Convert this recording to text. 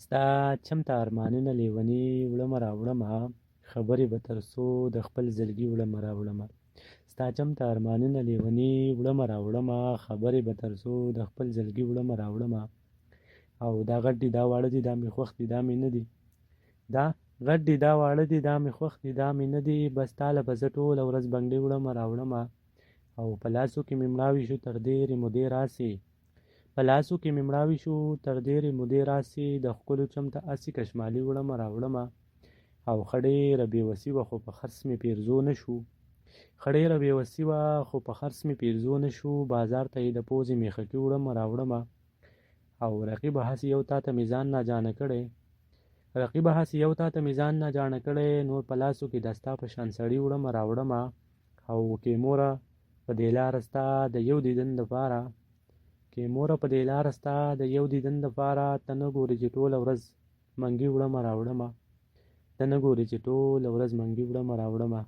ستا چمته ارمانونه لیوني وړمه راوړمه خبرې به تر څو د خپل زړګي وړمه راوړمه ستا چمته ارمانونه لیوني وړمه راوړمه خبرې به تر څو د خپل زړګي وړمه راوړمه او دا غټ دي دا واړه دي دا مې خوښ دي دا مې نه دي دا غټ دي دا واړه دي دا مې خوښ دي دا مې نه دي بس تاله به زه ټوله ورځ بنګړې وړمه راوړمه او په لاسو کې مې مړاوي شو تر ډېرې مودې راسې په لاسو کې مې مړاوي شو تر ډېرې مودې راسې د ښکلو چمته اسې کشمالي وړمه راوړمه او ښه ډېره بېوسي وه خو په خرڅ مې پیرزو نه شو ښه ډېره بېوسي وه خو په خرڅ مې پیرزو نه شو بازار ته یې د پوزې میخکې وړمه راوړمه او رقیبه هسې یو تا ته مې ځان ناجانه کړی رقیبه هسې یو تا ته مې ځان ناجانه کړی نور په لاسو کې د ستا په شان سړي وړمه راوړمه او کې موره په دې لاره ستا د یو دیدن دپاره کې موره په دې لاره ستا د یو دیدن دپاره ته نه ګورې چې ټوله ورځ منګي وړمه راوړمه ته نه ګورې چې ټوله ورځ منګي وړمه راوړمه